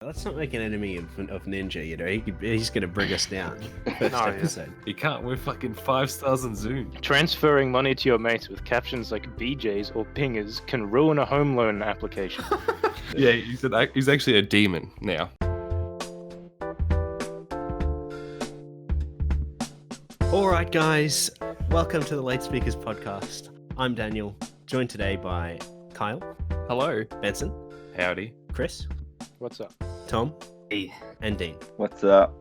Let's not make an enemy of Ninja, you know? He's going to bring us down. First episode. You can't. We're fucking 5 stars on Zoom. Transferring money to your mates with captions like BJs or pingers can ruin a home loan application. Yeah, he's actually a demon now. Alright, guys. Welcome to the Late Speakers podcast. I'm Daniel, joined today by Kyle. Hello. Benson. Howdy. Chris. What's up? Tom. Hey. And Dean. What's up?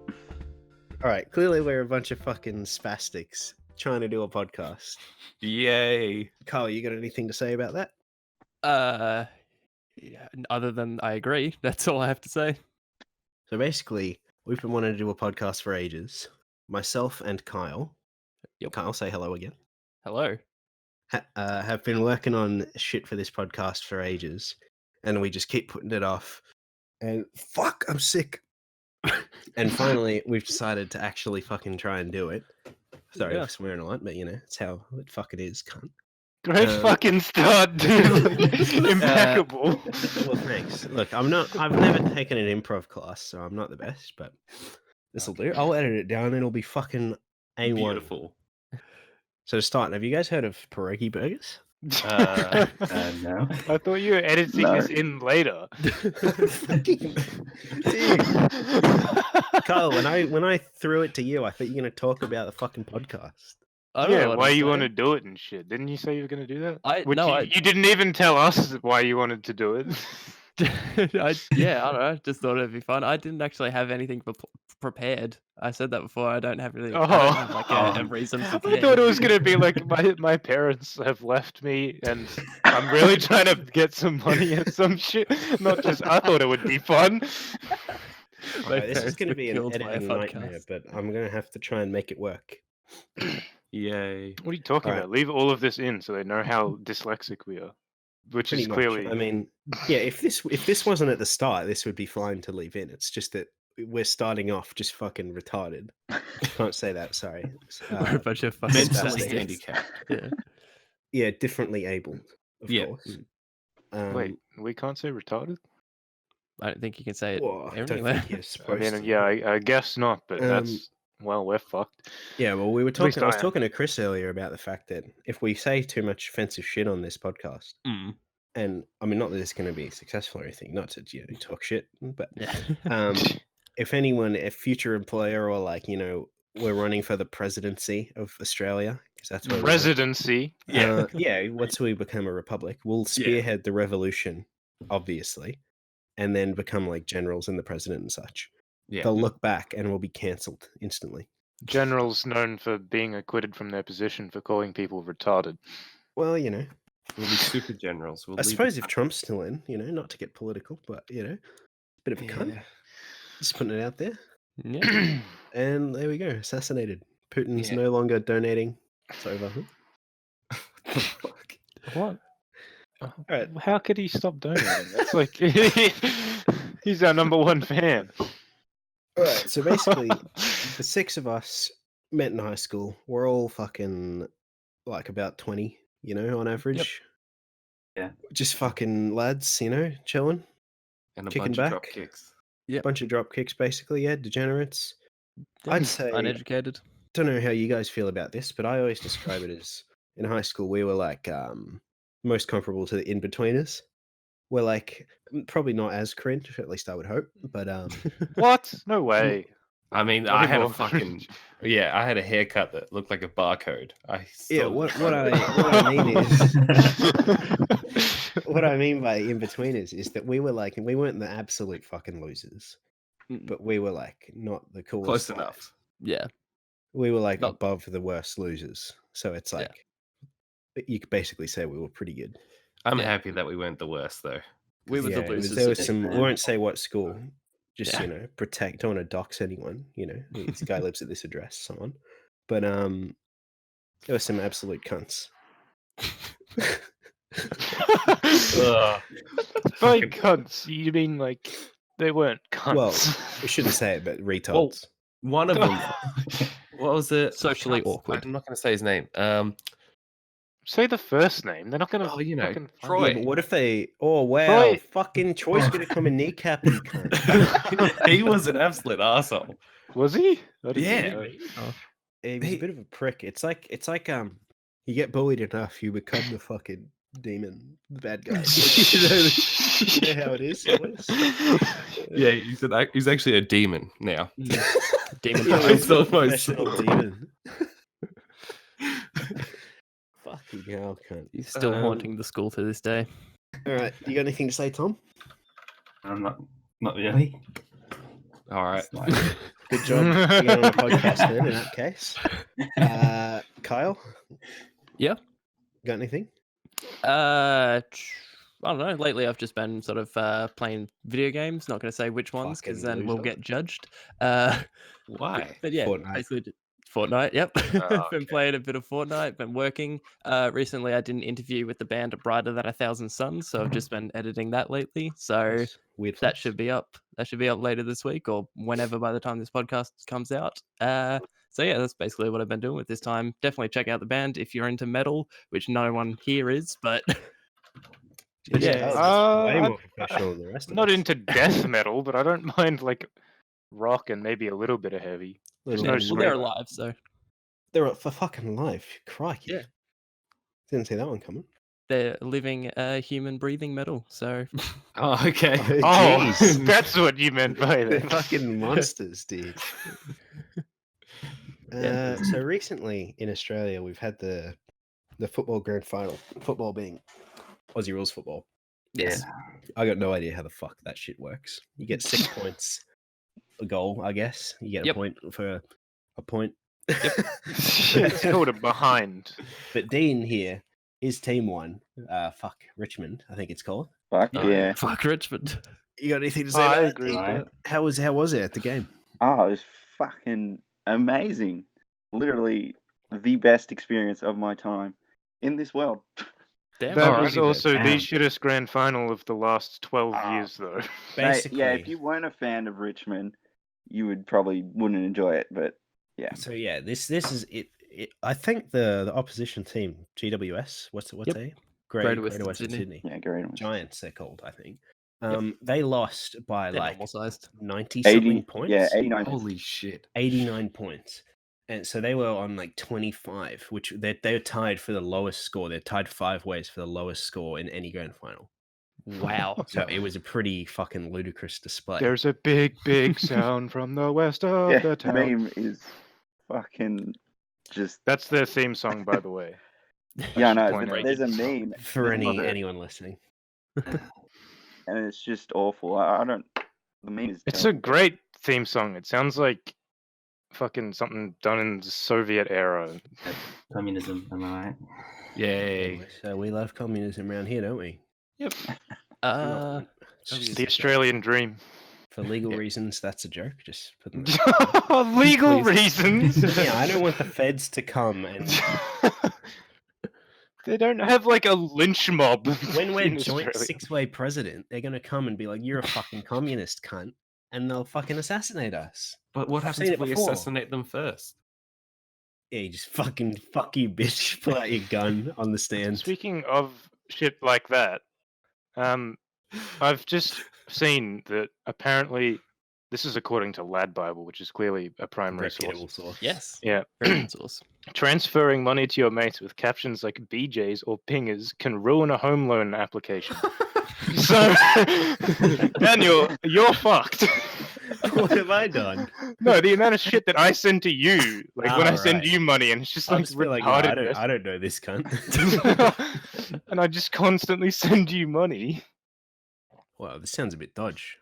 Alright, clearly we're a bunch of fucking spastics trying to do a podcast. Yay. Kyle, you got anything to say about that? Yeah, other than I agree, that's all I have to say. So basically, we've been wanting to do a podcast for ages. Myself and Kyle. Yep. Kyle, say hello again. Hello. Have been working on shit for this podcast for ages, and we just keep putting it off. And fuck, I'm sick. And finally, we've decided to actually fucking try and do it. Sorry for swearing a lot, but you know, it's how it fucking is, cunt. Great fucking start, dude. Impeccable. Well, thanks. Look, I've never taken an improv class, so I'm not the best, but this'll do. I'll edit it down and it'll be fucking A1. Beautiful. So to start, have you guys heard of pierogi burgers? No. I thought you were editing this in later. Dude. Kyle, when I threw it to you, I thought you were going to talk about the fucking podcast. I don't know Yeah, what why I'm you want to saying. do it and shit? Didn't you say you were going to do that? I You didn't even tell us why you wanted to do it. I don't know. Just thought it'd be fun. I didn't actually have anything prepared. I said that before. I don't have really. I don't have like a reason. I thought it was going to be like my parents have left me and I'm really trying to get some money and some shit. Not just. I thought it would be fun. Okay, this is parents going to were be an killed by a editing nightmare, podcast. but I'm going to have to try and make it work. Yay. What are you talking Alright. about? Leave all of this in so they know how dyslexic we are. Which Pretty is much. clearly. I mean, yeah, if this wasn't at the start, this would be fine to leave in. It's just that we're starting off just fucking retarded. Can't say that, sorry. We're a bunch of fucking Mentally spastic. handicapped. Yeah. Yeah, differently abled, of Yeah. course. Wait, we can't say retarded? I don't think you can say it Well, I don't everywhere. think you're I supposed mean, to. yeah, I guess not, but that's. Well, we're fucked. Yeah, well, we were least talking. I was I am. talking to Chris earlier about the fact that if we say too much offensive shit on this podcast, Mm. and I mean, not that it's going to be successful or anything, not to talk shit, but Yeah. if anyone, a future employer or like we're running for the presidency of Australia because that's where Residency. once we become a republic, we'll spearhead the revolution, obviously, and then become like generals and the president and such. Yeah. They'll look back and we'll be cancelled instantly. Generals known for being acquitted from their position for calling people retarded. Well, We'll be super generals. I suppose if Trump's still in, not to get political, but bit of a cunt. Just putting it out there. Yeah. And there we go, assassinated. Putin's Yeah. no longer donating. It's over. Fuck. What? Alright. How could he stop donating? That's like he's our number one fan. Alright, so basically, the six of us met in high school. We're all fucking like about 20, on average. Yeah. Just fucking lads, chilling. And a Kicking bunch back. of drop kicks. Yep. Bunch of drop kicks, basically, degenerates. I'd say, Uneducated. don't know how you guys feel about this, but I always describe it as in high school we were like most comparable to the in-betweeners. We're like probably not as cringe, at least I would hope, but What? No way. I mean, Not I had a anymore. fucking I had a haircut that looked like a barcode. yeah, still what describe I it. what I mean is what I mean by in-betweeners is that we weren't the absolute fucking losers, but we were like not the coolest. Close guys. enough. Yeah. We were like Not- above the worst losers, so it's Yeah. like you could basically say we were pretty good. I'm Yeah. happy that we weren't the worst though. We were the losers. There was yeah. some. We won't say what school. Just Yeah. protect. Don't want to dox anyone. This guy lives at this address, so on. But there were some absolute cunts. Ugh. By cunts, you mean like they weren't cunts? Well, we shouldn't say it, but retards. One of them. What was it? Socially I can't- awkward. I'm not going to say his name. say the first name. They're not gonna. Oh, you know, fucking find Troy. Yeah, but what if they? Oh wow, Troy. fucking Troy's gonna come and kneecap you, cunt. He was an absolute arsehole. Was he? I didn't Yeah. know. He was a bit of a prick. It's like you get bullied enough, you become the fucking demon, the bad guy. you know how it is. Always? Yeah, he's actually a demon now. Demon Yeah, Time. he's a It's almost- professional demon. Fucking hell, cunt. He's still haunting the school to this day. All right, you got anything to say, Tom? I'm not really. All right. It's like- Good job being on a podcast then. In that case, Kyle. Yeah. Got anything? I don't know. Lately, I've just been sort of playing video games. Not going to say which ones because Fucking then we'll loser. get judged. Why? But yeah, Fortnite. basically Fortnite. Yep, Oh, been okay. playing a bit of Fortnite. Been working. Recently, I did an interview with the band Brighter Than 1,000 Suns, so I've just been editing that lately. So Nice. Weird. that flex. should be up. That should be up later this week or whenever by the time this podcast comes out. So yeah, that's basically what I've been doing with this time. Definitely check out the band if you're into metal, which no one here is, but But yeah, yeah, Uh, way I- more professional than the rest of Not us. into death metal, but I don't mind like rock and maybe a little bit of heavy. Little no bit. well, they're screamer. alive, so They're up for fucking life. Crikey. Yeah. Didn't see that one coming. they're living human breathing metal. So Oh, okay. Oh, jeez. that's what you meant by They're that. fucking monsters, dude. Yeah. So recently in Australia, we've had the football grand final. Football being Aussie rules football. Yes. I got no idea how the fuck that shit works. You get 6 points a goal, I guess. You get a Yep. point for a point. It's called a behind. But Dean here, his team won. Fuck Richmond, I think it's called. Fuck Oh, yeah. fuck Richmond. You got anything to say I about that, agree. Dean? Right. How was it at the game? Oh, it was fucking amazing. Literally the best experience of my time in this world. Damn. That Alrighty was then. also the Damn. shittest grand final of the last 12 Ah. years, though. Mate, yeah, if Basically. you weren't a fan of Richmond, you would probably wouldn't enjoy it, but yeah. So yeah, this is it. I think the opposition team, GWS, what's Yep. they? Greater Greater Western Western Sydney. Sydney. Yeah, great one. Giants, they're called, I think. Yep. They lost by They're like normal sized. 90 80, something points. yeah, 89. Holy shit. 89 points. And so they were on like 25, which they're tied for the lowest score. They're tied 5 ways for the lowest score in any grand final. Wow. So it was a pretty fucking ludicrous display. There's a big, big sound from the west of Yeah, the the town. meme is fucking just That's their theme song, by the way. yeah, no. point But out. there's a meme For Love it. anyone listening. and it's just awful. I don't. The meme is. It's a terrible. great theme song. It sounds like fucking something done in the Soviet era. Communism, am I right? Yay. So we love communism around here, don't we? Yep. Uh, It's just The Australian dream. for legal Yeah. reasons, that's a joke. Just putting that. Legal Please. reasons. Yeah, I don't want the feds to come and They don't have like a lynch mob. when we're in joint Australia. 6-way president, they're gonna come and be like, "You're a fucking communist cunt," and they'll fucking assassinate us. But what I've happens seen if it we before. assassinate them first? Yeah, you just fucking fuck you, bitch. Pull out your gun on the stand. Speaking of shit like that, I've just seen that apparently this is according to Lad Bible, which is clearly a primary Reputable source. source. yes. Yeah. Very good source. Transferring money to your mates with captions like BJs or pingers can ruin a home loan application. So, Daniel, you're fucked. What have I done? No, the amount of shit that I send to you, like when I send Alright. you money, and it's just I'll like just be like, "No, retarded. I don't know this cunt." And I just constantly send you money. Well, this sounds a bit dodge.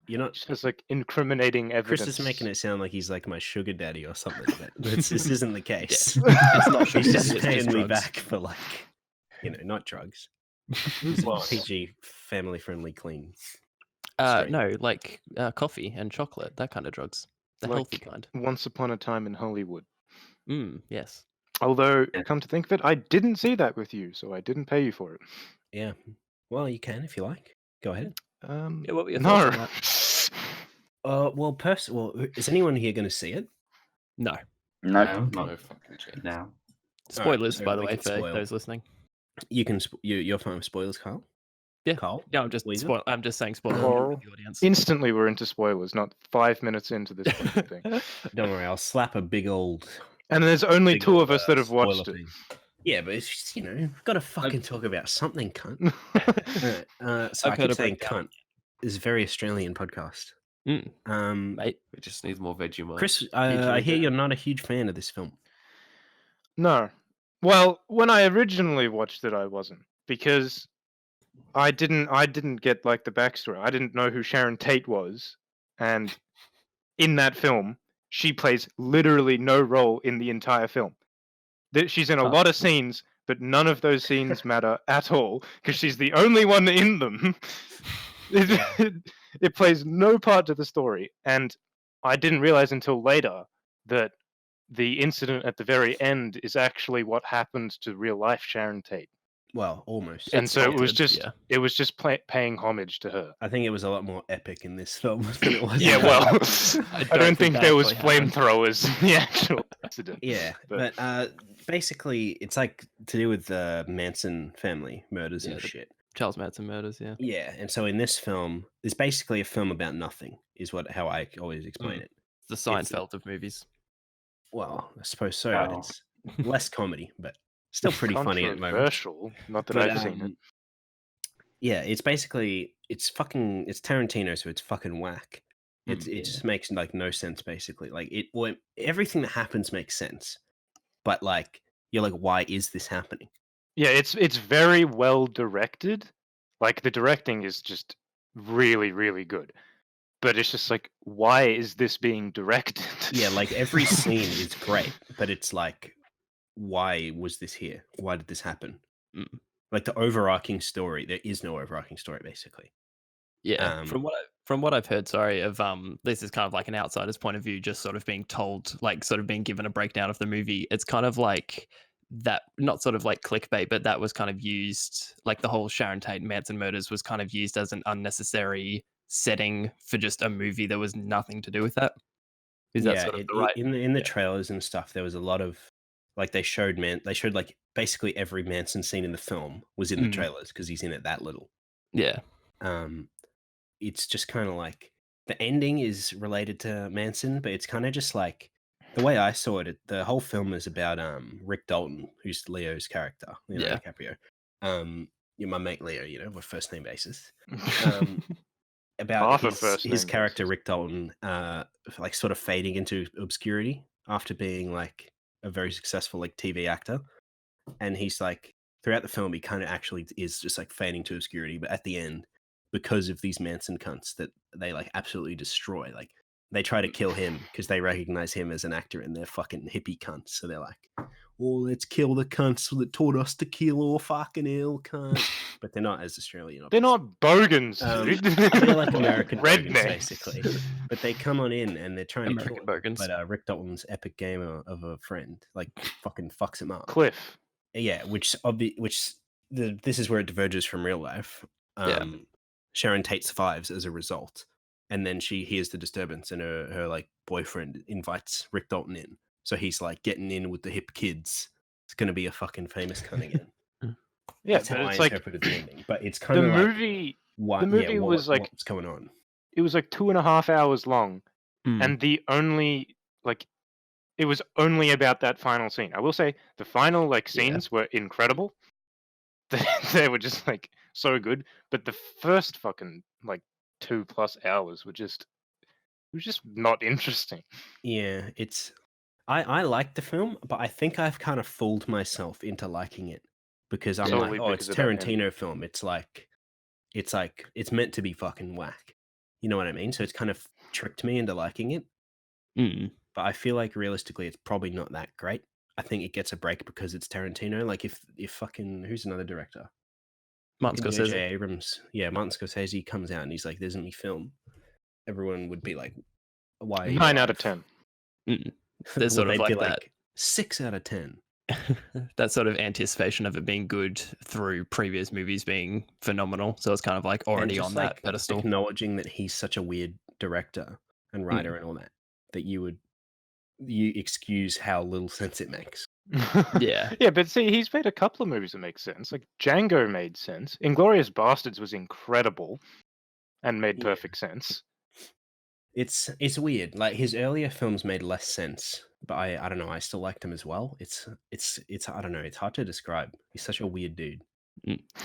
You're not. Just like incriminating evidence. Chris is making it sound like he's like my sugar daddy or something, but this isn't the case. It's not He's sugar just daddy, it's paying just me drugs. back for like, not drugs. It's Well, PG, family-friendly, clean. Straight. No, like coffee and chocolate, that kind of drugs. The healthy Like- kind. Once upon a time in Hollywood. Yes. Although, Yeah. come to think of it, I didn't see that with you, so I didn't pay you for it. Yeah. Well, you can if you like. Go ahead. Yeah, what were your No. thoughts Well, is anyone here going to see it? No. no, No not fucking chance. now. Spoilers, so by the we way, can for spoil. those listening. You're fine with spoilers, Carl? Yeah. Carl? Yeah, I'm just Weezer? I'm just saying spoiler Carl. for the audience. Instantly, we're into spoilers. Not 5 minutes into this fucking thing. Don't worry, I'll slap a big old And there's only big two old, of us that have spoiler watched it. thing. Yeah, but it's just, we've got to fucking talk about something, cunt. Alright, so I've I heard keep a saying breakdown. cunt. This is a very Australian podcast. Mate, It just needs more Vegemite. Chris, I hear you're not a huge fan of this film. No. Well, when I originally watched it, I wasn't, because I didn't get like the backstory. I didn't know who Sharon Tate was, and in that film, she plays literally no role in the entire film. She's in a lot of scenes, but none of those scenes matter at all because she's the only one in them. It plays no part to the story, and I didn't realize until later that the incident at the very end is actually what happened to real life Sharon Tate. Well, almost. And so it was altered, just yeah. it was just paying homage to her. I think it was a lot more epic in this film than it was. Yeah, in well, that. I don't think that there was actually happened. flamethrowers in the actual incident. Yeah, But- but basically, it's like to do with the Manson family murders Yeah, and the- shit. Charles Manson murders, yeah. Yeah, and so in this film, it's basically a film about nothing, is how I always explain Mm. it. It's the Seinfeld of movies. Well, I suppose so. But Wow. it's less comedy, but still pretty funny at the moment. Controversial. Not that But I've seen it. yeah, it's basically it's Tarantino, so it's fucking whack. It just makes like no sense basically. Like everything that happens makes sense, but like you're like, why is this happening? Yeah, it's very well directed. Like the directing is just really, really good. But it's just like, why is this being directed? Yeah, like every scene is great, but it's like, why was this here? Why did this happen? Mm. Like the overarching story, there is no overarching story basically. Yeah, from what I've heard, sorry, of this is kind of like an outsider's point of view, just sort of being told, like sort of being given a breakdown of the movie. It's kind of like that, not sort of like clickbait, but that was kind of used, like the whole Sharon Tate Manson murders was kind of used as an unnecessary setting for just a movie that was nothing to do with that. Is that sort of the right? In the trailers and stuff, there was a lot of like they showed like basically every Manson scene in the film was in the trailers because he's in it that little. Yeah. It's just kind of like the ending is related to Manson, but it's kind of just like the way I saw it. The whole film is about Rick Dalton, who's Leo's character, Leonardo DiCaprio. You're my mate Leo, we're first name basis. About his character Rick Dalton, like sort of fading into obscurity after being like a very successful like TV actor, and he's like throughout the film he kind of actually is just like fading to obscurity, but at the end, because of these Manson cunts that they like absolutely destroy, like they try to kill him because they recognize him as an actor and they're fucking hippie cunts, so they're like, oh, let's kill the cunts that taught us to kill or fucking ill cunt. But they're not as Australian. They're not bogans, dude. They're like American bogans, rednecks, basically. But they come on in and they're trying to kill him. bogans. But Rick Dalton's epic game of a friend like fucking fucks him up. Cliff. Yeah, this is where it diverges from real life. Yeah. Sharon Tate survives as a result, and then she hears the disturbance, and her like boyfriend invites Rick Dalton in. So he's like getting in with the hip kids. It's gonna be a fucking famous cunt again. Yeah, That's but how it's I like interpreted the ending. But it's kind the of like movie. what The movie was like what's going on. it was like 2.5 hours long, Mm. and the only like it was only about that final scene. I will say the final like scenes were incredible. They were just like so good, but the first fucking like 2+ hours were just not interesting. Yeah, I like the film, but I think I've kind of fooled myself into liking it because I'm Solely like, oh, it's because of that ending. Tarantino film. It's like it's meant to be fucking whack. You know what I mean? So it's kind of tricked me into liking it. Mm. But I feel like realistically, it's probably not that great. I think it gets a break because it's Tarantino. Like if fucking who's another director? Martin J.J. Scorsese. Abrams. Yeah, Martin Scorsese comes out and he's like, "There's a new film." Everyone would be like, "Why?" are you 9 out alive?" of 10. Mm. There's sort of they'd be like that. 6 out of 10. That sort of anticipation of it being good through previous movies being phenomenal. So it's kind of like And already just, on like, that pedestal. acknowledging that he's such a weird director and writer and all that, that you excuse how little sense it makes. Yeah. Yeah, but see, he's made a couple of movies that make sense. Like Django made sense. Inglorious Bastards was incredible and made Yeah. perfect sense. It's weird. Like his earlier films made less sense, but I don't know. I still liked him as well. It's I don't know. It's hard to describe. He's such a weird dude.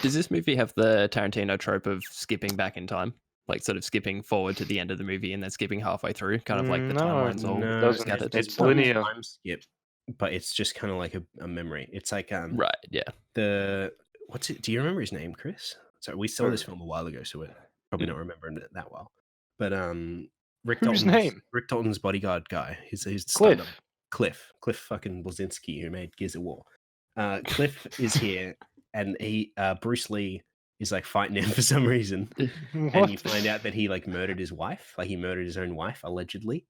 Does this movie have the Tarantino trope of skipping back in time? Like sort of skipping forward to the end of the movie and then skipping halfway through, kind of like the No, timelines all No, doesn't. scattered. It's one linear. time skip, but it's just kind of like a memory. It's like Right, yeah. the what's it? Do you remember his name, Chris? Sorry, we saw this Who? film a while ago, so we're probably not remembering it that well. But Rick Whose Dalton's, name? Rick Dalton's bodyguard guy. He's Cliff. Cliff fucking Blazinski, who made Gears of War. Cliff is here, and Bruce Lee is like fighting him for some reason, and you find out that he like murdered his wife, like he murdered his own wife allegedly.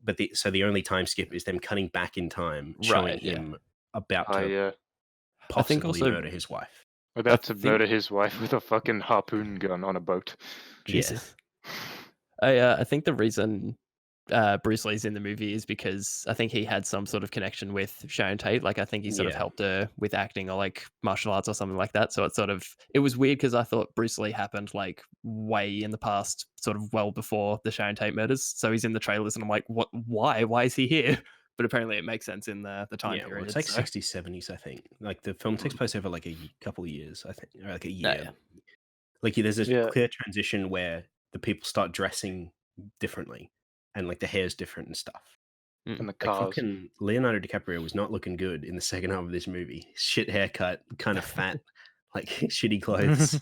But the only time skip is them cutting back in time, showing Right, yeah. him about Oh to yeah, I think possibly also- murder his wife. about to think- murder his wife with a fucking harpoon gun on a boat. Jesus. I think the reason Bruce Lee's in the movie is because I think he had some sort of connection with Sharon Tate. Like I think he sort of Yeah. helped her with acting or like martial arts or something like that. So it was weird because I thought Bruce Lee happened like way in the past, sort of well before the Sharon Tate murders. So he's in the trailers and I'm like, what? Why is he here? But apparently it makes sense in the time Yeah, period. well, it's like so- 60s, 70s, I think. Like the film takes place over like a couple of years, I think, or like a Yeah, year. yeah. Like there's a Yeah. clear transition where the people start dressing differently, and like the hair's different and stuff. And the Like cars. fucking Leonardo DiCaprio was not looking good in the second half of this movie. Shit haircut, kind of fat, like shitty clothes.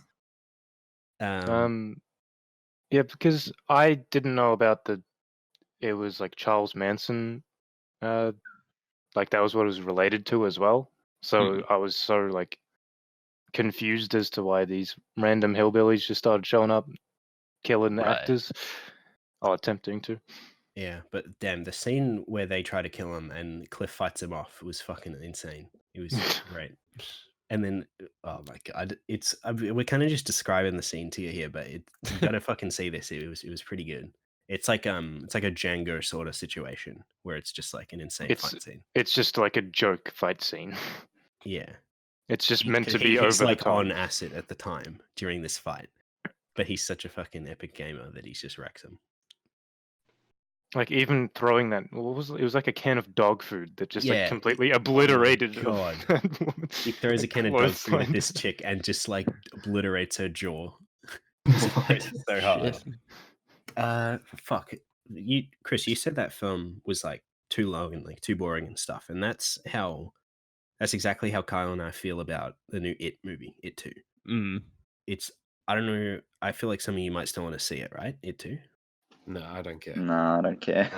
Yeah, because I didn't know about it was like Charles Manson, like that was what it was related to as well. So I was so like confused as to why these random hillbillies just started showing up, killing the Right. actors, or attempting to. Yeah, but damn, the scene where they try to kill him and Cliff fights him off was fucking insane. It was great. And then, oh my god, we're kind of just describing the scene to you here, but you gotta fucking see this. It was pretty good. It's like a Django sort of situation where it's just like an insane fight scene. It's just like a joke fight scene. Yeah, It's just meant to be he's over like the top. on acid at the time during this fight, but he's such a fucking epic gamer that he just wrecks him. Like even throwing that, what was it? It was like a can of dog food that just Yeah. like completely obliterated. God. that woman. He throws a can of dog food at this chick and just like obliterates her jaw. It's so hard. Shit. Fuck. Chris, you said that film was like too long and like too boring and stuff, and that's exactly how Kyle and I feel about the new It movie, It 2. It's I don't know. I feel like some of you might still want to see it, right? It 2. No, I don't care. No, I don't care.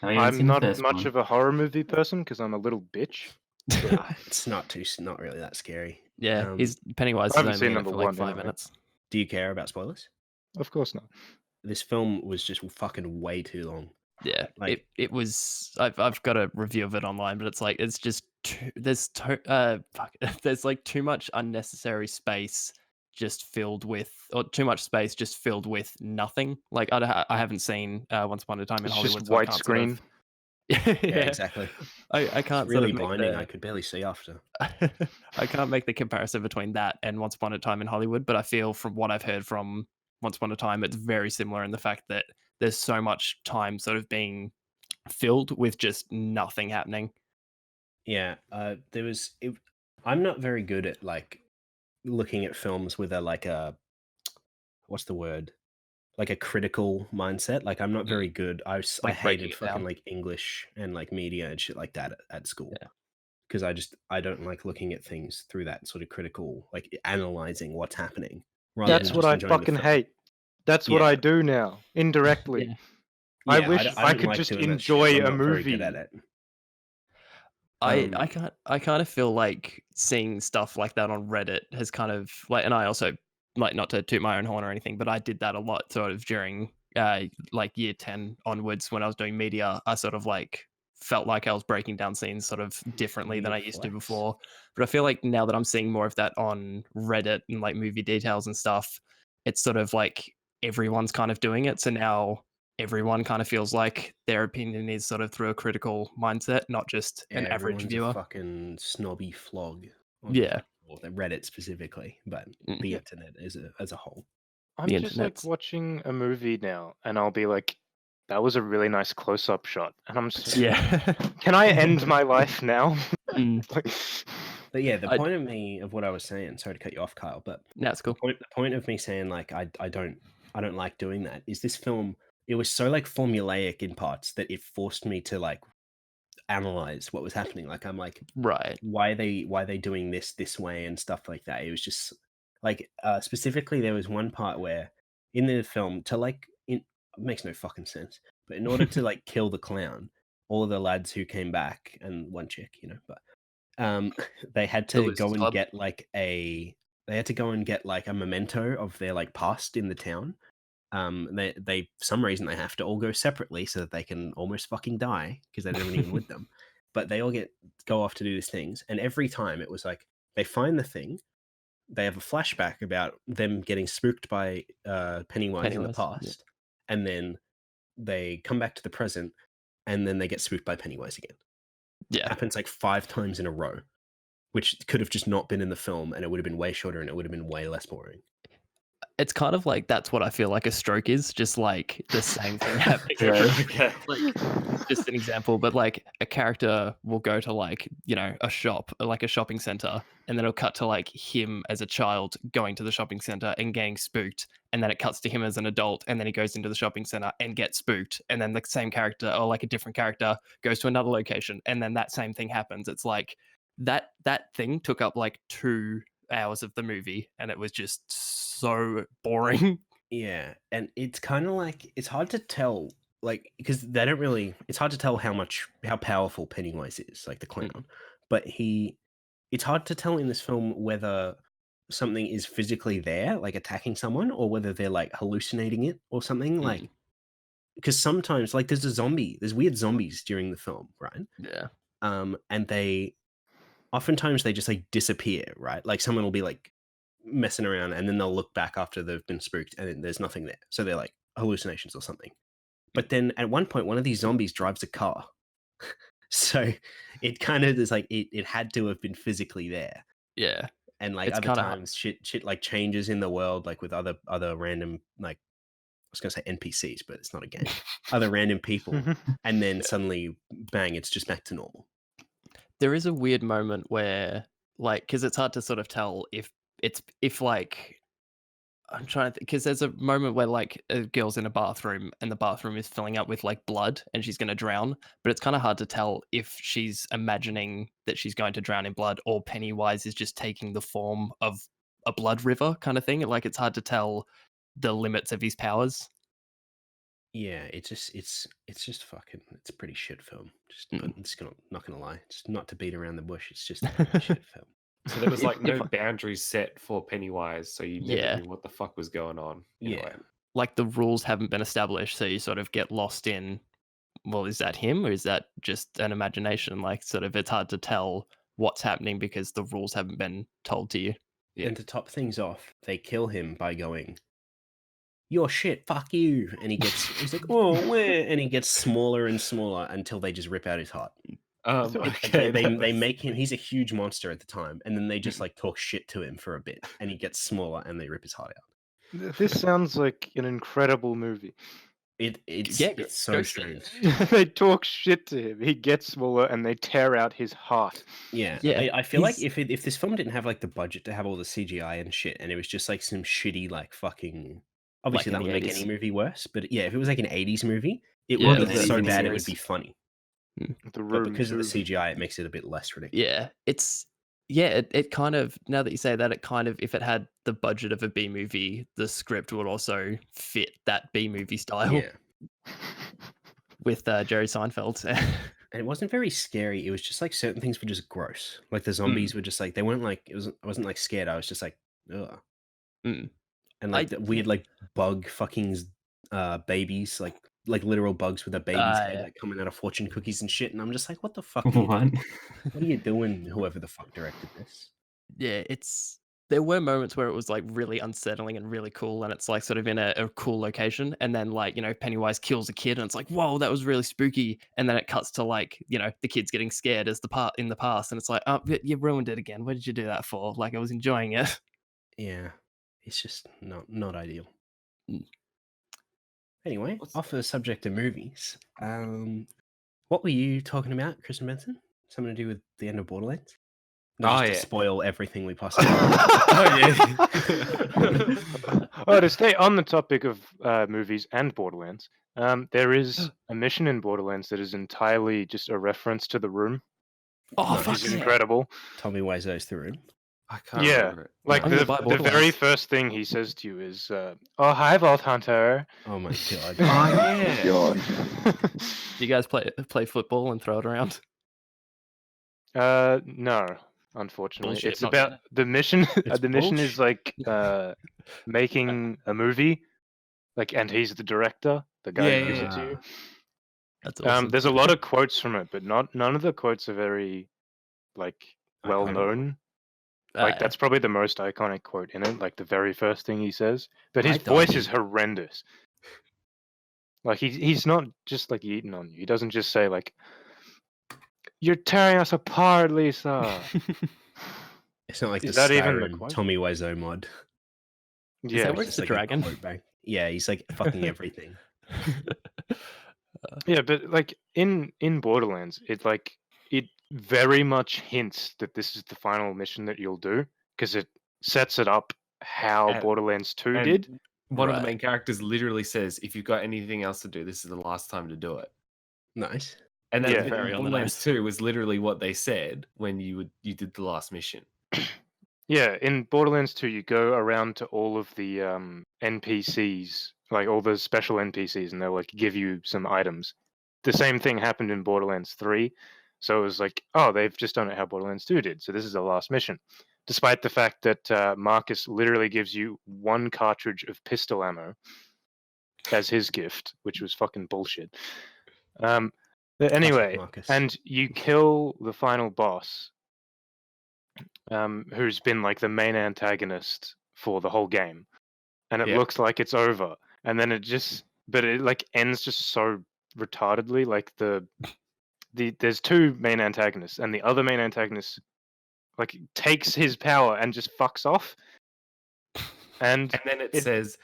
I'm not much of a horror movie person because I'm a little bitch. It's not really that scary. Yeah, he's Pennywise I is haven't only seen in it number for like one 5 anyway. minutes. Do you care about spoilers? Of course not. This film was just fucking way too long. Yeah, Like- it was. I've got a review of it online, but it's like it's just there's there's like too much unnecessary space just filled with, or too much space just filled with nothing. Like I haven't seen Once Upon a Time in It's Hollywood. just so I white can't screen. Sort of, Yeah, exactly. I can't It's really sort of make blinding. the- I could barely see after. I can't make the comparison between that and Once Upon a Time in Hollywood, but I feel from what I've heard from Once Upon a Time, it's very similar in the fact that there's so much time sort of being filled with just nothing happening. Yeah, I'm not very good at like looking at films with a what's the word? Like a critical mindset. Like I'm not very good. I Like breaking hated it fucking down. like English and like media and shit like that at school. Yeah. Because I don't like looking at things through that sort of critical, like analyzing what's happening. rather That's than what just I enjoying the fucking film. hate. That's what Yeah. I do now, indirectly. Yeah. I Yeah, wish don't I could like just doing that shit. enjoy I'm a not very good movie. at it. I kind of feel like seeing stuff like that on Reddit has kind of like, and I also like, not to toot my own horn or anything, but I did that a lot sort of during like year 10 onwards when I was doing media. I sort of like felt like I was breaking down scenes sort of differently than I used to Flex. before. But I feel like now that I'm seeing more of that on Reddit and like movie details and stuff, it's sort of like everyone's kind of doing it. So now everyone kind of feels like their opinion is sort of through a critical mindset, not just an average everyone's viewer. a fucking snobby flog. Yeah. Or the Reddit specifically, but Mm. the Yeah. internet as a whole. I'm The just like internet's- watching a movie now, and I'll be like, "That was a really nice close-up shot," and I'm just, Yeah. "Can I end my life now?" Mm. Like, But yeah, the I- point of what I was saying. Sorry to cut you off, Kyle, but That's cool. the point of me saying like I don't like doing that is this film. It was so like formulaic in parts that it forced me to like analyze what was happening. Like I'm like, Right. why are they doing this way and stuff like that. It was just like specifically there was one part where in the film to like it makes no fucking sense, but in order to like kill the clown, all of the lads who came back and one chick, but they had to Losers go and Club. get like a memento of their like past in the town. They for some reason they have to all go separately so that they can almost fucking die because they don't have anyone with them. But they all go off to do these things, and every time it was like they find the thing, they have a flashback about them getting spooked by Pennywise in the Pennywise, yeah. past, and then they come back to the present, and then they get spooked by Pennywise again. Yeah. Happens like 5 times in a row, which could have just not been in the film, and it would have been way shorter, and it would have been way less boring. It's kind of like that's what I feel like a stroke is, just like the same thing happening. Okay. Like just an example, but like a character will go to like, a shop, like a shopping center, and then it'll cut to like him as a child going to the shopping center and getting spooked, and then it cuts to him as an adult, and then he goes into the shopping center and gets spooked, and then the same character or like a different character goes to another location, and then that same thing happens. It's like that thing took up like 2 hours of the movie, and it was just so boring. Yeah, and it's kind of like it's hard to tell, like because they don't really. It's hard to tell how powerful Pennywise is, like the clown. But it's hard to tell in this film whether something is physically there, like attacking someone, or whether they're like hallucinating it or something. Like because sometimes, like there's weird zombies during the film, right? Yeah. And oftentimes they just like disappear, right? Like someone will be like messing around and then they'll look back after they've been spooked and then there's nothing there. So they're like hallucinations or something. But then at one point, one of these zombies drives a car. So it kind of is like it had to have been physically there. Yeah. And like It's other kinda times shit like changes in the world, like with other random, like I was gonna say NPCs, but it's not a game. Other random people. And then suddenly bang, it's just back to normal. There is a weird moment where, like, because it's hard to sort of tell if like I'm trying to because there's a moment where like a girl's in a bathroom and the bathroom is filling up with like blood and she's going to drown, but it's kind of hard to tell if she's imagining that she's going to drown in blood or Pennywise is just taking the form of a blood river kind of thing. Like it's hard to tell the limits of his powers. Yeah, it's just fucking it's a pretty shit film. Not gonna lie, just not to beat around the bush. It's just a pretty shit film. So there was like no If- boundaries set for Pennywise, so you never Yeah. knew what the fuck was going on. in a Yeah. way. Like the rules haven't been established, so you sort of get lost in, well, is that him or is that just an imagination? Like sort of it's hard to tell what's happening because the rules haven't been told to you. Yeah. And to top things off, they kill him by going, "You're shit, fuck you," and he's like, "Oh, where?" And he gets smaller and smaller until they just rip out his heart. Okay, They that was- make him. He's a huge monster at the time, and then they just like talk shit to him for a bit, and he gets smaller, and they rip his heart out. This sounds like an incredible movie. It's Yeah, it's so go strange. They talk shit to him. He gets smaller, and they tear out his heart. Yeah, Yeah, I feel like he's- if this film didn't have like the budget to have all the CGI and shit, and it was just like some shitty like fucking. Obviously, Like that in would the make 80s. any movie worse. But yeah, if it was like an '80s movie, it Yeah, would it be was so an 80s bad it would series. be funny. The But room because of the too. CGI, it makes it a bit less ridiculous. Yeah, it kind of, now that you say that, it kind of, if it had the budget of a B movie, the script would also fit that B movie style Yeah, with Jerry Seinfeld. and it wasn't very scary. It was just like certain things were just gross. Like the zombies were just like they weren't like I wasn't like scared. I was just like ugh. Mm. And like I- the weird like bug fucking babies like literal bugs with a baby's head yeah. like coming out of fortune cookies and shit. And I'm just like, what the fuck? Are you What? What are you doing? Whoever the fuck directed this? Yeah, it's there were moments where it was like really unsettling and really cool, and it's like sort of in a cool location, and then like Pennywise kills a kid, and it's like, whoa, that was really spooky, and then it cuts to like the kid's getting scared as the part in the past, and it's like, oh, you ruined it again. What did you do that for? Like, I was enjoying it. Yeah, it's just not ideal. Mm. Anyway, What's- off the subject of movies, what were you talking about, Chris and Benson? Something to do with the end of Borderlands? Not Oh, just yeah. to spoil everything we possibly. Oh, to stay on the topic of movies and Borderlands, there is a mission in Borderlands that is entirely just a reference to The Room, Oh, Nice. fuck which is yeah. incredible. Tommy Wiseau's The Room. I can't Yeah, remember it. Like I'm gonna the buy very Borderlands. first thing he says to you is, "Oh, hi, Vault Hunter." Oh my god. Oh, yeah. God. Do you guys play football and throw it around? No, unfortunately, Bullshit, it's not about gonna- the mission. It's The mission is bullshit. like making a movie, like, and he's the director, the guy Yeah, who gives yeah, it to you. That's awesome. There's a lot of quotes from it, but none of the quotes are very like well Iconic. known. Ah, Like yeah. that's probably the most iconic quote in it, like the very first thing he says. But his I voice thought is horrendous. Like he's not just like eating on you. He doesn't just say like, "You're tearing us apart, Lisa." It's not like Is the that even the Skyrim quote? Tommy Wiseau mod. Yeah, that where It's it's just the like a dragon? quote bank. Yeah, he's like fucking everything. yeah, but like in Borderlands, it very much hints that this is the final mission that you'll do because it sets it up how And- Borderlands 2 and did. One of the Right. main characters literally says, "If you've got anything else to do, this is the last time to do it." Nice. And then Yeah. Very on the Borderlands nose. 2 was literally what they said when you did the last mission. Yeah, in Borderlands 2, you go around to all of the NPCs, like all the special NPCs, and they'll like give you some items. The same thing happened in Borderlands 3. So it was like, oh, they've just done it how Borderlands 2 did. So this is the last mission. Despite the fact that Marcus literally gives you one cartridge of pistol ammo as his gift, which was fucking bullshit. But anyway, Marcus. and you kill the final boss, who's been like the main antagonist for the whole game, and it Yeah. looks like it's over, and then but it like ends just so retardedly. Like there's two main antagonists, and the other main antagonist like takes his power and just fucks off, and And then it It- says,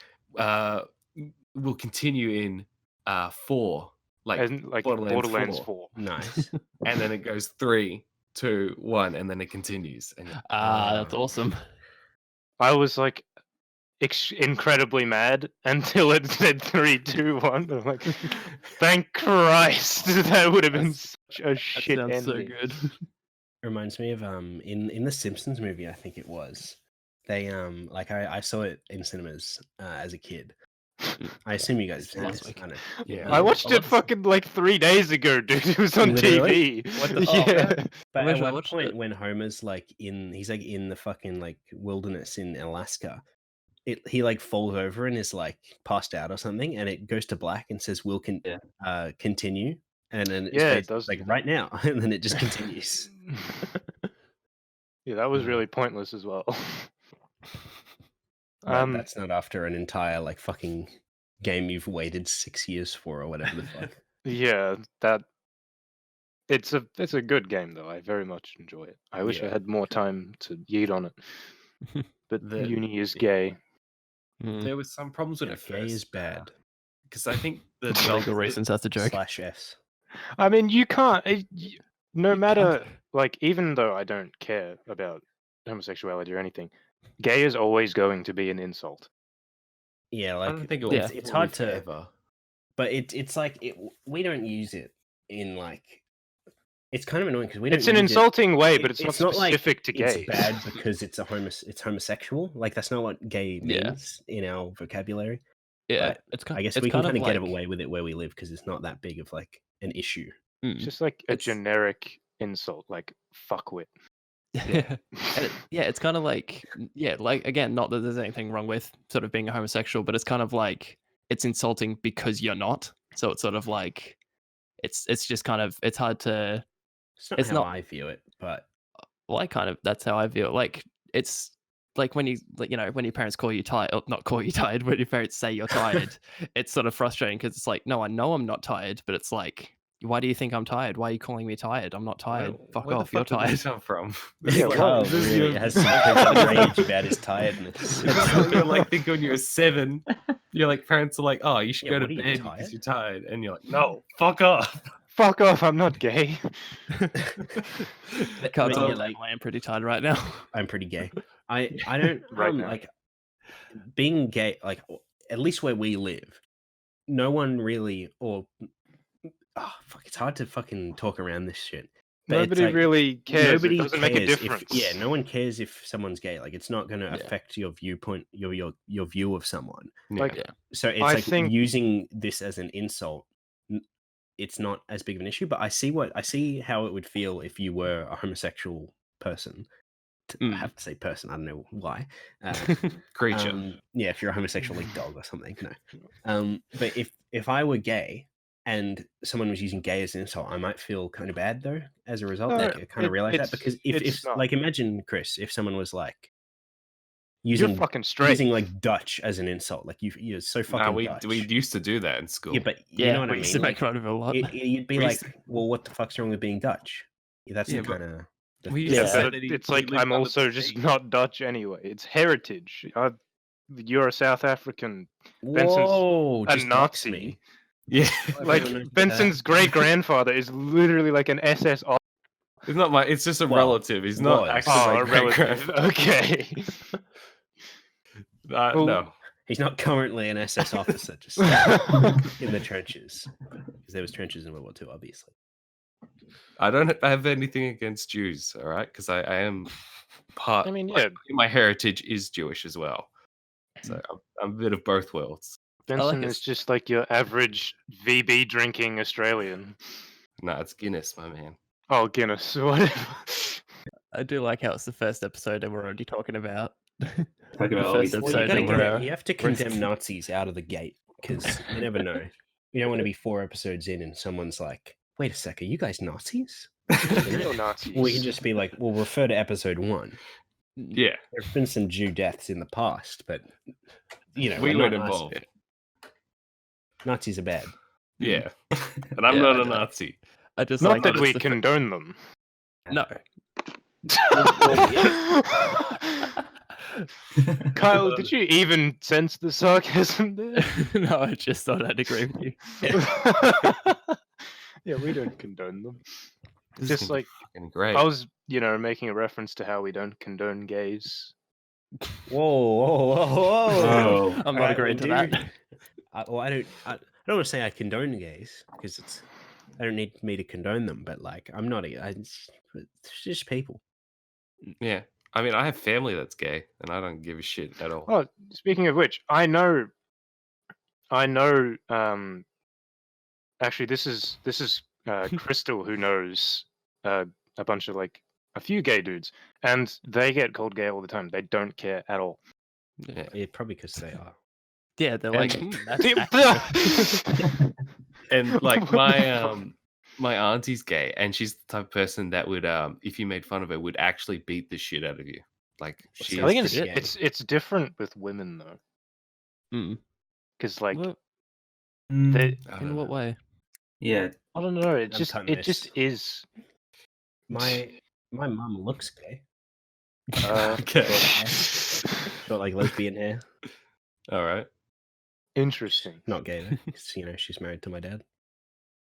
"We'll continue in 4." Like Borderlands 4. 4. Nice. And then it goes 3, 2, 1, and then it continues. And That's awesome. I was like incredibly mad until it said 3, 2, 1. I'm like, thank Christ, that would have been such a That shit sounds so ending. good. Reminds me of in the Simpsons movie, I think it was. They like I saw it in cinemas as a kid. I assume you guys have seen Last this. week. I don't know. yeah, I watched love it fucking like 3 days ago, dude. It was on Literally? TV. What the- oh, yeah. But wish at I one watched point it. when Homer's like he's like in the fucking like wilderness in Alaska, he like falls over and is like passed out or something, and it goes to black and says we'll continue, and then Yeah, it says, does like do that. right now, and then it just continues. Yeah, that was really pointless as well. But that's not after an entire like fucking game you've waited 6 years for or whatever the fuck. yeah, it's a good game though. I very much enjoy it. I wish I Yeah, had more time to yeet on it. But The- uni is gay. Mm. there was some problems with Yeah, it first. gay is bad. Because I think the For legal developers- reasons, that's a joke. Slash S. I mean, you can't. No You matter, can't- like, even though I don't care about homosexuality or anything, gay is always going to be an insult. Yeah, I like don't think it Yeah. will it's be hard to, forever. but it's like we don't use it in like. It's kind of annoying because we don't. It's an use it- insulting way, but it- it's not like specific to it's gays. bad because it's it's homosexual. Like that's not what gay Yeah. means in our vocabulary. Yeah, But it's kind. I guess it's we can kind kind of get like, away with it where we live because it's not that big of like an issue. Mm. It's just like a It's- generic insult, like fuckwit. Yeah. It's kind of like like again, not that there's anything wrong with sort of being a homosexual, but it's kind of like it's insulting because you're not. So it's sort of like it's just kind of it's hard to It's not It's how not- I view it, but that's how I feel. Like it's like when you when your parents call you tired, or not call you tired, when your parents say you're tired, it's sort of frustrating because it's like, no, I know I'm not tired, but it's like, why do you think I'm tired? Why are you calling me tired? I'm not tired. Fuck Where off. the You're fuck did this tired. come from? Yeah, Like, Carl this is really your- has some rage about his tiredness. You're like thinking when you're 7, your like parents are like, "Oh, you should Yeah, go to what are you, bed tired? because you're tired," and you're like, "No, fuck off." Fuck off! I'm not gay. Can't tell you like, that I am pretty tired right now. I'm pretty gay. I don't Right now. like being gay. Like at least where we live, no one really fuck. It's hard to fucking talk around this shit. But it's Nobody like, really cares. nobody It doesn't make a cares if- difference. no one cares if someone's gay. Like it's not going to Yeah. affect your viewpoint, your view of someone. Like, Yeah. So it's I like think- using this as an insult. It's not as big of an issue, but I see how it would feel if you were a homosexual person. I have to say person. I don't know why. Creature. Yeah, if you're a homosexual like dog or something, no. But if I were gay and someone was using gay as an insult, I might feel kind of bad though. As a result, No, like, I kind of realize that it's- because if it's not. like imagine Chris, if someone was like You're using fucking straight. using like Dutch as an insult, like you're so fucking Nah, we Dutch. used to do that in school. Yeah, but you Yeah, know what I we mean. used to make Like, fun of it a lot. you'd be We like, used to- well, what the fuck's wrong with being Dutch? That's Yeah, the but kind of. we used Yeah, to say but that it's he like lived I'm under also the just sea. not Dutch anyway. It's heritage. You're a South African, Benson's Whoa, a just dox Nazi. me. Yeah, Like don't know Benson's great grandfather is literally like an SS. it's not my. It's just a Well, relative. He's not was. actually Oh, my a relative. great-grandfather. Okay. Well, No, He's not currently an SS officer, just in the trenches. Because there was trenches in World War II, obviously. I don't have anything against Jews. All right, because I am part. I mean, like, yeah, my heritage is Jewish as well, so I'm a bit of both worlds. Benson it. is just like your average VB drinking Australian. No, it's Guinness, my man. Oh, Guinness, whatever. I do like how it's the first episode and we're already talking about. Talking about all First these Well, episode and we're, you have to we're- condemn Nazis out of the gate, because you never know. You don't want to be 4 episodes in and someone's like, wait a sec, are you guys Nazis? Real Nazis. We can just be like, well, refer to episode 1. Yeah, There have been some Jew deaths in the past, but, you know, we we're weren't not Nazis. involved. Nazis are bad. Yeah, and I'm Yeah, not I a know. Nazi. I just Not like that it's we the condone them. No. Kyle, did you even sense the sarcasm there? No, I just thought I'd agree with you. Yeah, we don't condone them. This Just is gonna be like fucking great. I was, making a reference to how we don't condone gays. Whoa. Oh, I'm not Alright, agreeing to well, that. I don't want to say I condone gays, because I don't need me to condone them, but like I'm not. It's just people. Yeah, I mean, I have family that's gay, and I don't give a shit at all. Oh, speaking of which, I know. Actually, this is Crystal who knows a bunch of a few gay dudes, and they get called gay all the time. They don't care at all. Yeah, Yeah, probably because they are. Yeah, they're like, And- that's accurate." and like my auntie's gay, and she's the type of person that would if you made fun of her, would actually beat the shit out of you. Like What's she's I think Pretty it's different with women though, Mm. because Well, they, I in don't what know. way? yeah. I don't know. I'm cutting It just is. My mum looks gay. Okay. Got like lesbian hair. All right, Interesting. Not gay though, 'cause, she's married to my dad.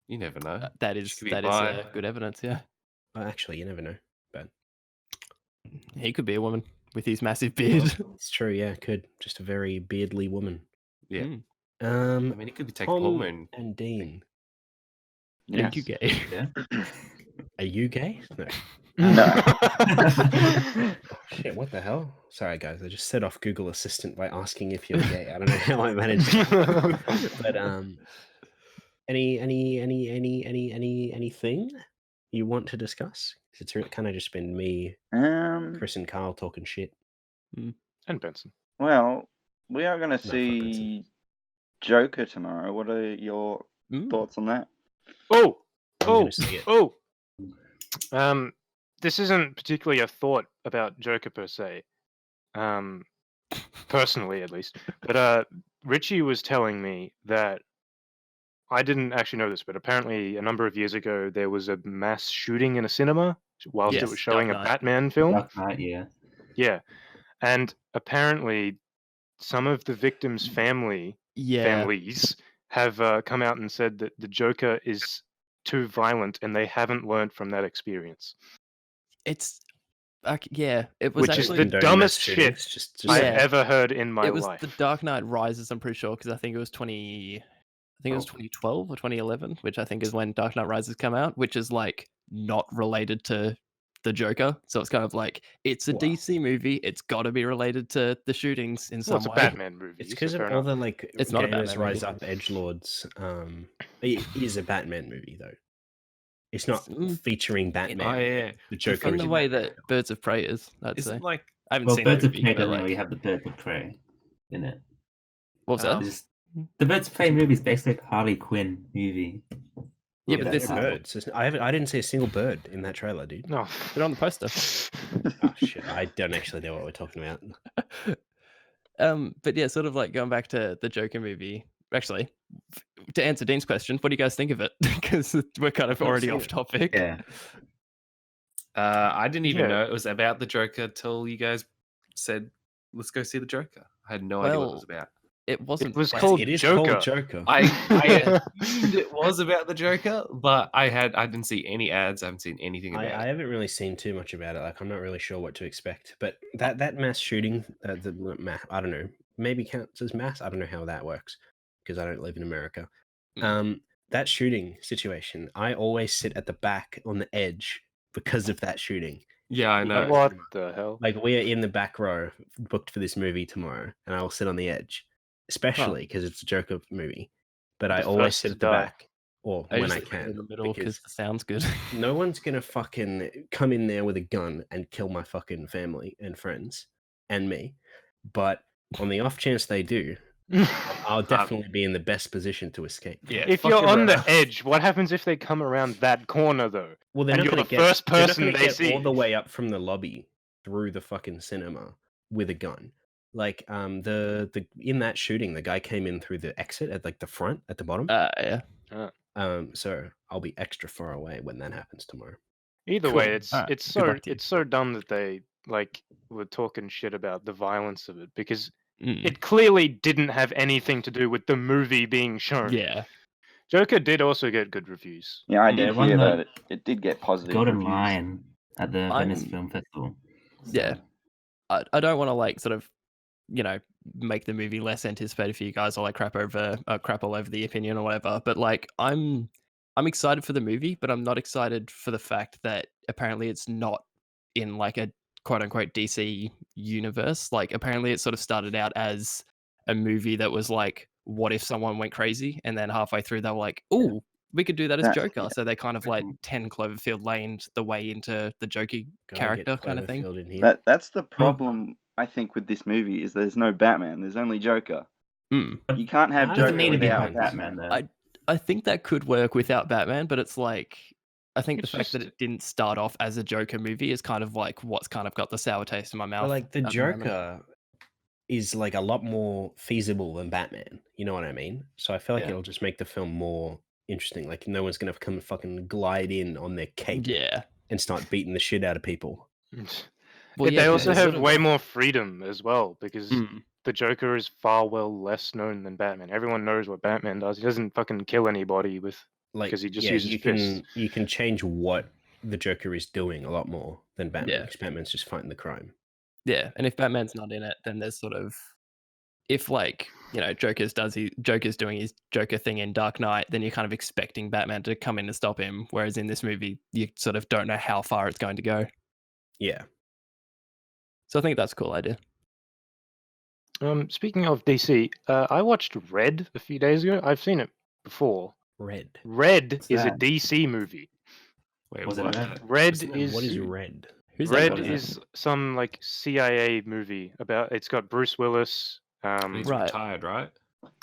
you never know. That She is could be that bi. is good evidence. Yeah, Well, actually, you never know. he could be a woman with his massive beard. It's true. Yeah, could just a very beardly woman. Yeah, Mm. I mean, it could be taking Tom hormone. and Dean. Are Yes. you gay? Yeah. Are you gay? No. No. Oh, shit, what the hell? Sorry, guys. I just set off Google Assistant by asking if you're gay. I don't know how I managed that. But anything you want to discuss? It's kind of just been me, Chris, and Carl talking shit. And Benson. Well, we are going to fuck see Joker tomorrow. What are your Mm. thoughts on that? Oh, I'm oh, gonna see it. oh. This isn't particularly a thought about Joker per se. personally at least. But Richie was telling me that I didn't actually know this, but apparently a number of years ago there was a mass shooting in a cinema whilst it Yes, was showing a Dark Knight. Batman film. Dark Knight, yeah. Yeah, and apparently some of the victims' families have come out and said that the Joker is too violent, and they haven't learned from that experience. It's yeah, it was Which is actually the dumbest shit Just I've Yeah. ever heard in my it was life. The Dark Knight Rises, I'm pretty sure, because I think it was 2012 or 2011, which I think is when Dark Knight Rises come out, which is like not related to the Joker. So it's kind of like it's a Wow. DC movie. It's got to be related to the shootings in Well, some it's a way. Batman movie. It's so because of fair all enough. the like It's not a gamers Batman rise movie. up edgelords. It is a Batman movie though. It's not featuring Batman. Oh yeah, The Joker In is the in way Batman. that Birds of Prey is, I'd it's say. like I haven't Well, seen Birds the of movie, Prey but doesn't like, really have the Birds of Prey in it. what was that? Um, It's just, the Birds of Prey movie is basically a Harley Quinn movie. Yeah, With but that this is title. birds. I didn't see a single bird in that trailer, dude. No. Put on the poster. Oh shit! I don't actually know what we're talking about. But yeah, sort of like going back to the Joker movie. Actually, to answer Dean's question, what do you guys think of it? Because we're kind of I've already seen off it. topic. Yeah. I didn't even Yeah. know it was about the Joker till you guys said, "Let's go see the Joker." I had no idea what it was about. It wasn't. It was planned. called It is Joker. called Joker. I assumed it was about the Joker, but I didn't see any ads. I haven't seen anything about I it. haven't really seen too much about it. Like, I'm not really sure what to expect. But that mass shooting, I don't know, maybe counts as mass. I don't know how that works because I don't live in America. That shooting situation, I always sit at the back on the edge because of that shooting. Yeah, I know. What the hell? Like, we are in the back row, booked for this movie tomorrow, and I will sit on the edge, especially because it's a Joker movie. But I The always first sit to at the die. back, or I when I usually put it in can, the middle because the sound's good. no one's gonna fucking come in there with a gun and kill my fucking family and friends and me. But on the off chance they do, I'll definitely be in the best position to escape. Yeah, If fuck you're on the around. edge, what happens if they come around that corner though? Well, they're And not you're gonna the get first they're not person gonna they get see. all the way up from the lobby through the fucking cinema with a gun. Like the in that shooting, the guy came in through the exit at like the front at the bottom. Yeah. So I'll be extra far away when that happens tomorrow. Either Cool. way, it's Alright, it's good so luck to you. it's so dumb that they like were talking shit about the violence of it because Mm. it clearly didn't have anything to do with the movie being shown. Yeah. Joker did also get good reviews. Yeah, I Yeah, did it won hear the that. It did get positive Golden reviews. Lion at the Venice I'm- Film Festival. Yeah. So, I don't want to like sort of, make the movie less anticipated for you guys or like crap all over the opinion or whatever. But like I'm excited for the movie, but I'm not excited for the fact that apparently it's not in like a quote unquote DC universe. Like apparently it sort of started out as a movie that was like, what if someone went crazy? And then halfway through they were like, ooh, we could do that as That- Joker. yeah. So they kind of like Mhm. 10 Cloverfield laned the way into the Joker Gotta get character kind of thing. Cloverfield in here. That's the problem I think with this movie is there's no Batman. There's only Joker. Mm. You can't have It Joker doesn't need to be without like Batman though. I think that could work without Batman, but it's like I think It's the fact that just- it didn't start off as a Joker movie is kind of like what's kind of got the sour taste in my mouth. But like the at moment. Joker is like a lot more feasible than Batman. You know what I mean? So I feel like Yeah. it'll just make the film more interesting. Like no one's gonna come and fucking glide in on their cape Yeah. and start beating the shit out of people. Well, they yeah, also because have sort of- way more freedom as well because Mm. the Joker is far less known than Batman. Everyone knows what Batman does. He doesn't fucking kill anybody with Like 'Cause he just yeah, uses you fists. can change what the Joker is doing a lot more than Batman. Yeah. Because Batman's just fighting the crime. Yeah, and if Batman's not in it, then there's sort of if like Joker's doing his Joker thing in Dark Knight, then you're kind of expecting Batman to come in and stop him. Whereas in this movie, you sort of don't know how far it's going to go. Yeah. So I think that's a cool idea. Speaking of DC, I watched Red a few days ago. I've seen it before. Red. Red What's is a that? DC movie. Wait, Was it what? Red? Red What's- is what is red? Who's that? Red What is some like CIA movie about. It's got Bruce Willis. He's Right. retired, right?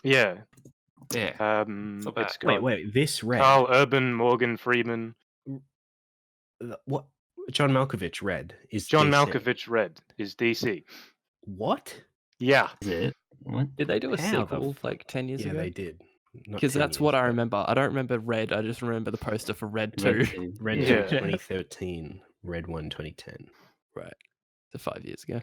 Yeah. Yeah. It's not bad. got Wait, this red. Carl Urban, Morgan Freeman, What? John Malkovich red is John DC. Malkovich. Red is DC. What? Yeah. Is it? What? Did they do a How the sequel like 10 years Yeah, ago? they did. Not Because 10 that's what years, I but remember. I don't remember Red. I just remember the poster for Red 2. Red 2. Red 2 Yeah. 2013, Red 1 2010. Right. So 5 years ago.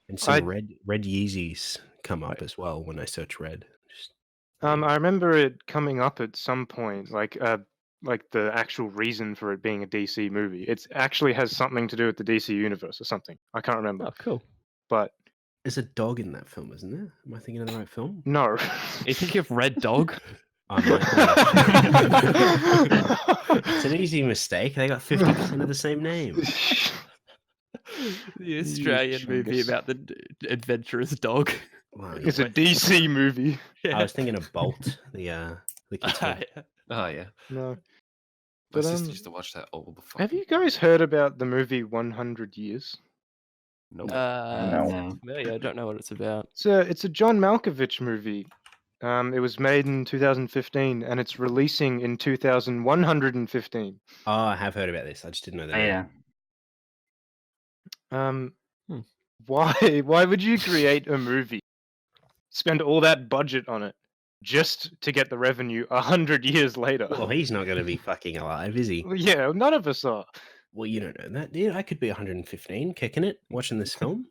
And some I- red Yeezys come up Right. as well when I search red. Just, I remember it coming up at some point, like the actual reason for it being a DC movie. It actually has something to do with the DC universe or something. I can't remember. Oh, cool. But there's a dog in that film, isn't there? Am I thinking of the right film? no. You think of Red Dog? I might be. It's an easy mistake. They got 50% of the same name. The Australian movie chungus. about the adventurous dog. Wow, It's yeah. a DC movie. I was thinking of Bolt, the kids' film. Oh yeah, No. my But, sister used to watch that all the fucking. Have you guys heard about the movie 100 Years? Nope. No. Familiar. I don't know what it's about. It's a John Malkovich movie. It was made in 2015 and it's releasing in 2115. Oh, I have heard about this. I just didn't know that. Oh, yeah. Why would you create a movie, spend all that budget on it, just to get the revenue 100 years later? Well, he's not going to be fucking alive, is he? Well, yeah, none of us are. Well, you don't know that, dude. I could be 115, kicking it, watching this film.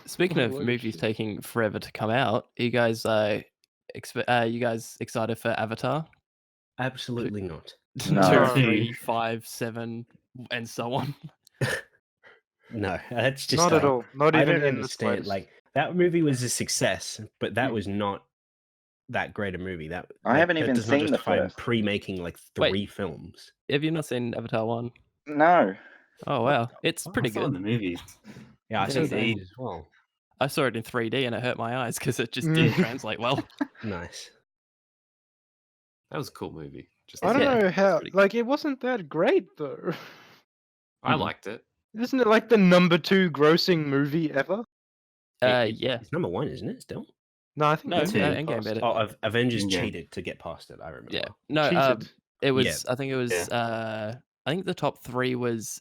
Speaking of Holy movies shit. taking forever to come out, you guys you guys excited for Avatar? Absolutely not. No. 2, 3, 5, 7, and so on. No, that's just Not at all. Not I even don't in the understand. slightest. Like that movie was a success, but that was not that great a movie. That I like, haven't that even does not seen the justify first. pre-making like Wait. 3 films. Have you not seen Avatar 1? No. Oh, wow. It's pretty I saw it in good. the movies. Yeah, I Yeah, saw same. that as well. I saw it in 3D and it hurt my eyes because it just didn't translate well. Nice. That was a cool movie. Just I don't Yeah, know it's how. pretty Like, it wasn't that great though. I liked it. Isn't it like the #2 grossing movie ever? Yeah. It's number 1, isn't it? Still. No, I think No, that's Two. Endgame beat it. Oh, Avengers Yeah. cheated to get past it. I remember. Yeah. No, cheated. it was. Yeah. I think it was. I think the top 3 was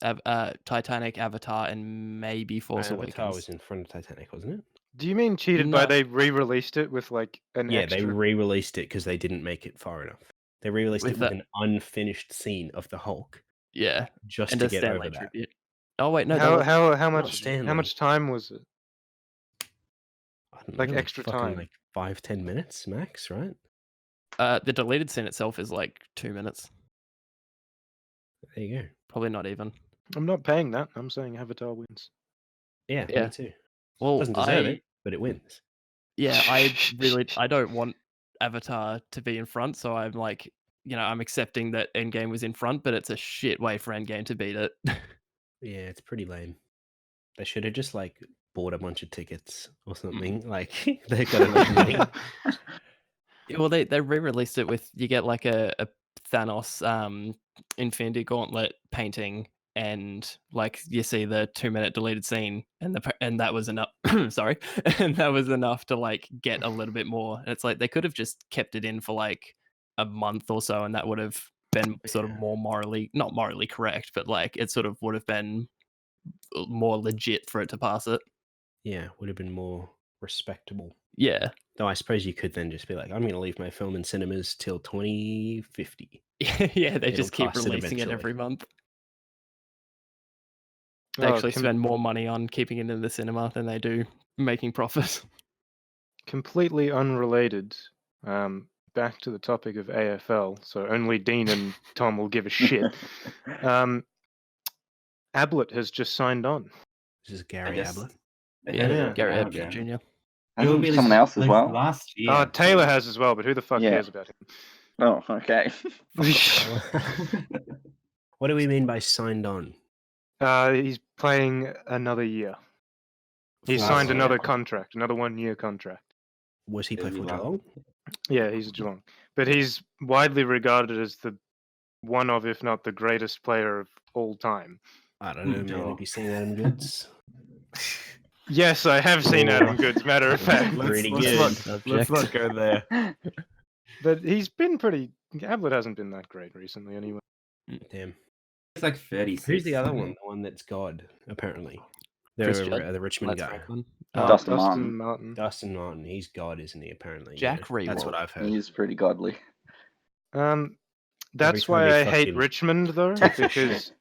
Titanic, Avatar, and maybe Force Avatar Awakens. was in front of Titanic, wasn't it? Do you mean cheated by No. they re-released it with like an Yeah, extra? they re-released it because they didn't make it far enough. They re-released With it with that- an unfinished scene of the Hulk Yeah, just and to a get Stanley over that. tribute. Oh wait, no. how Not much Stanley. time was it? I don't Like know, extra fucking, time. like 5-10 minutes max, right? The deleted scene itself is like 2 minutes. There you go. Probably not even. I'm not paying that. I'm saying Avatar wins. Yeah, Yeah. me too. Well, Doesn't deserve it, but it wins. Yeah, I don't want Avatar to be in front, so I'm like, I'm accepting that Endgame was in front, but it's a shit way for Endgame to beat it. Yeah, it's pretty lame. They should have just like bought a bunch of tickets or something. Like they got enough money. Yeah, well, they re-released it with you get like a Thanos Infinity Gauntlet painting, and like you see the 2-minute deleted scene, and that was enough. Sorry, and that was enough to like get a little bit more. And it's like they could have just kept it in for like a month or so, and that would have been sort of Yeah. more not morally correct, but like it sort of would have been more legit for it to pass it. Yeah, would have been more respectable. Yeah. Though I suppose you could then just be like, I'm going to leave my film in cinemas till 2050. Yeah, they It'll just keep pass it releasing it eventually. every month. They Oh, actually spend more money on keeping it in the cinema than they do making profit. Completely unrelated. Back to the topic of AFL. So only Dean and Tom will give a shit. Ablett has just signed on. This is Gary guess- Ablett. Yeah. Gary Oh, Ablett yeah. Jr. Hasn't It was someone else as like well? Last year. Taylor has as well, but who the fuck Yeah. cares about him? Oh, okay. What do we mean by signed on? He's playing another year. He For- signed Oh, another yeah. contract, another 1-year contract. Was he play for Geelong. Geelong? Yeah, he's a Geelong. But he's widely regarded as the one of, if not the greatest player of all time. I don't know, man. Sure. Have you seen Adam Goods? Yes, I have seen Oh. Adam Goods, matter of fact. Pretty let's good. not- let's not go there. But he's been pretty. Ablett hasn't been that great recently, anyway. Damn. It's like 36. Who's the other one? The one that's God, apparently. Chris Judd, the Richmond Lance guy. Franklin. Dustin Dustin Martin. Martin. Dustin Martin, he's God, isn't he? Apparently, Jack That's what Rewalt. I've heard. He is pretty godly. That's time why he I hate fucking Richmond though, takes a shit. because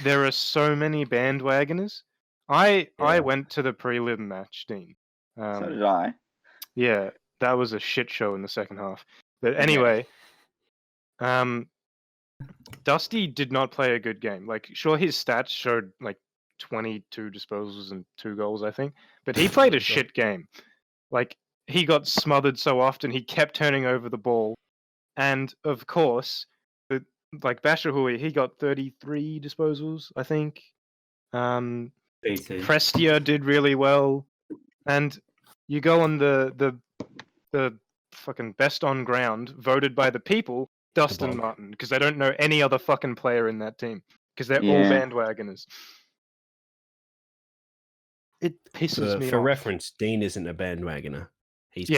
there are so many bandwagoners. I Yeah. went to the prelim match, Dean. So did I. Yeah, that was a shit show in the second half. But Yeah. anyway, Dusty did not play a good game. Like, sure, his stats showed like 22 disposals and 2 goals, I think, but he played a shit game. Like, he got smothered so often, he kept turning over the ball, and of course, like Bashahui, he got 33 disposals, I think. Prestia did really well, and you go on the fucking best on ground voted by the people, Dustin bog. Martin, because they don't know any other fucking player in that team because they're all Yeah. bandwagoners. It pisses me For off. reference, Dean isn't a bandwagoner. He's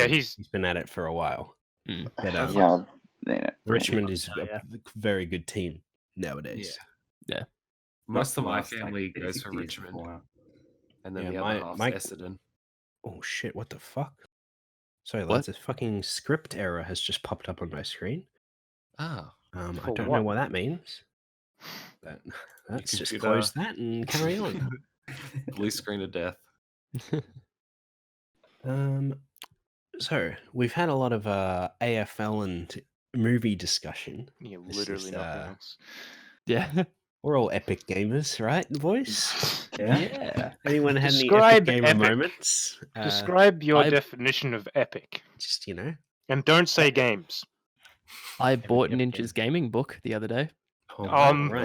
been at it for a while. Mm. But Yeah. Richmond is Yeah. a very good team nowadays. Most of my Last, like, family goes for 50 years Richmond, before. and then Yeah, the my- other half's my- Essendon. Oh shit! What the fuck? Sorry, What? lads. A fucking script error has just popped up on my screen. Oh, I For don't know what? what that means. But let's just computer. close that and carry on. blue screen of death. So we've had a lot of AFL and movie discussion. Yeah, This literally is, nothing else. Yeah. We're all epic gamers, right, boys? Yeah. Anyone had any Describe epic gamer epic. moments? Describe your I- definition of epic, Just and don't say games. I bought Yep. Ninja's gaming book the other day. Oh, Fucking, Oh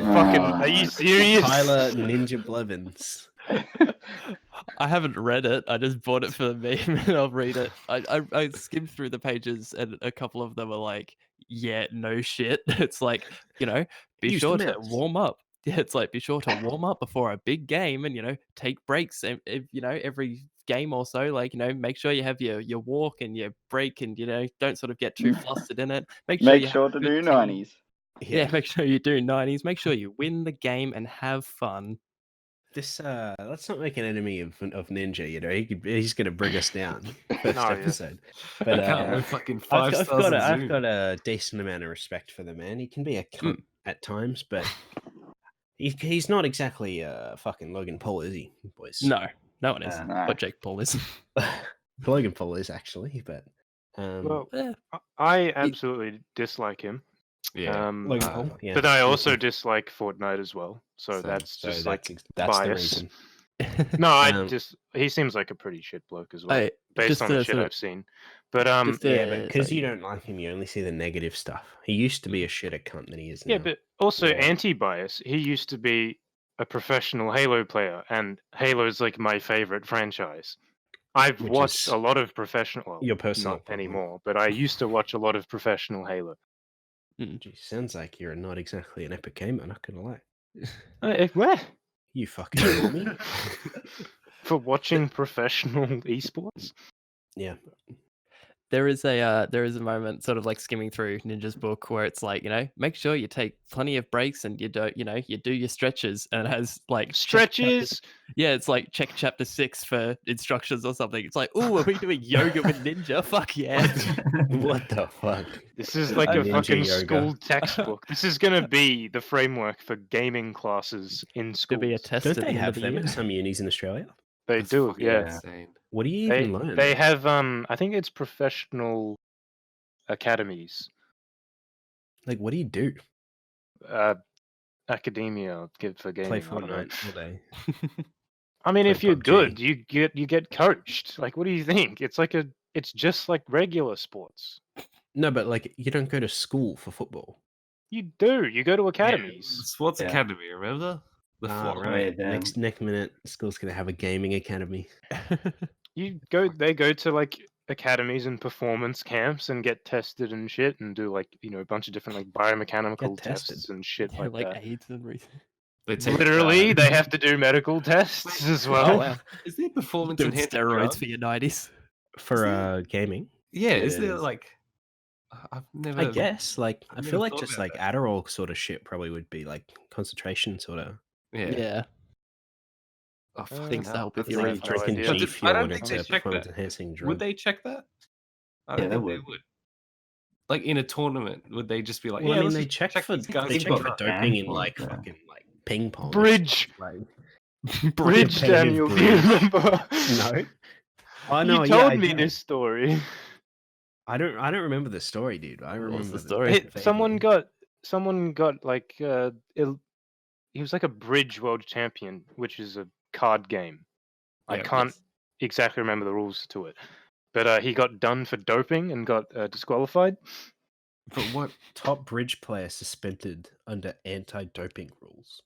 are you my serious? Tyler Ninja Blevins. I haven't read it. I just bought it for the meme and I'll read it. I skimmed through the pages and a couple of them are like, yeah, no shit. It's like, be Use sure the to mouse. warm up. Yeah, it's like, be sure to warm up before a big game and, take breaks, every game or so. Like, make sure you have your walk and your break and, don't sort of get too flustered in it. Make sure Make you sure have to a good do team. 90s. Yeah, make sure you do 90s. Make sure you win the game and have fun. This let's not make an enemy of Ninja. He's gonna bring us down first Oh, yeah. episode. But I can't live fucking I've 5 stars on I've Zoom. got a decent amount of respect for the man. He can be a cunt at times, but he's not exactly fucking Logan Paul, is he, boys? No one is. No. But Jake Paul is. Logan Paul is actually, but Well, Yeah. I absolutely dislike him. Yeah. Logan Paul, yeah. But I me also too. dislike Fortnite as well. So Same. that's So just that's like the bias. reason. No, Um, he seems like a pretty shit bloke as well, Hey, based just on the to shit sort of- I've seen. But just Yeah, but to- because sorry. you don't like him, you only see the negative stuff. He used to be a shitter cunt than he is now. yeah, but also Yeah. anti-bias. He used to be a professional Halo player, and Halo is like my favorite franchise. I've Which watched is a lot of professional. your personal not problem. anymore, but I used to watch a lot of professional Halo. Gee, sounds like you're not exactly an epic gamer. Not gonna lie. Where You fucking normie. for watching professional esports? Yeah. There is a moment sort of like skimming through Ninja's book where it's like, make sure you take plenty of breaks and you don't, you do your stretches, and it has like check chapter- Stretches. Yeah, it's like check chapter 6 for instructions or something. It's like, oh, are we doing yoga with Ninja? Fuck yeah. What the fuck? This is like a Ninja fucking yoga. school textbook. This is gonna be the framework for gaming classes in To schools. be a test Don't at they the end have of the them year. at some unis in Australia? They That's do, fucking yeah. insane. What do you They even learn? they have I think it's professional academies, Like, what do you do? academia for gaming. Play I don't know. Fortnite all day. I mean, play if you're PUBG. good, you get coached. Like, what do you think? It's just like regular sports. No, but like, you don't go to school for football. You do. You go to Yeah, academies. Sports Yeah. Academy, remember? The Ah, forum. right. Damn. Next minute, school's gonna have a gaming academy. They go to like academies and performance camps and get tested and shit and do like a bunch of different like biomechanical Get tested. tests and shit Yeah, like that. AIDS and everything. They take, Literally, they have to do medical tests as well. Oh wow. Is there performance Doing enhancing steroids drugs? for your 90s. For gaming, Yeah, is It there is. like? I've never. I guess. Like, I I've feel never like thought just about like Adderall sort of shit probably would be like concentration sort of. Yeah. Yeah. Oh, fuck, Things to help with that's your right. reflex. No Drinking idea. G I Fuel don't and think it's they a check performance that. enhancing drug. Would they check that? I don't Yeah, they think they would. would. Like in a tournament, would they just be like, Well, yeah, I mean, let's they just check for these guys' they They've check got for a doping ban in for it, like yeah. fucking like ping pong. and Bridge. stuff, like Bridge, competitive Daniel. Do you bridge. remember? No. Oh You no, yeah, told I me do. this story. I don't remember the story, dude. I What was remember the story? Someone vaguely. got like he was like a bridge world champion, which is a card game. I Yeah, can't exactly remember the rules to it, but he got done for doping and got disqualified. But what top bridge player suspended under anti-doping rules?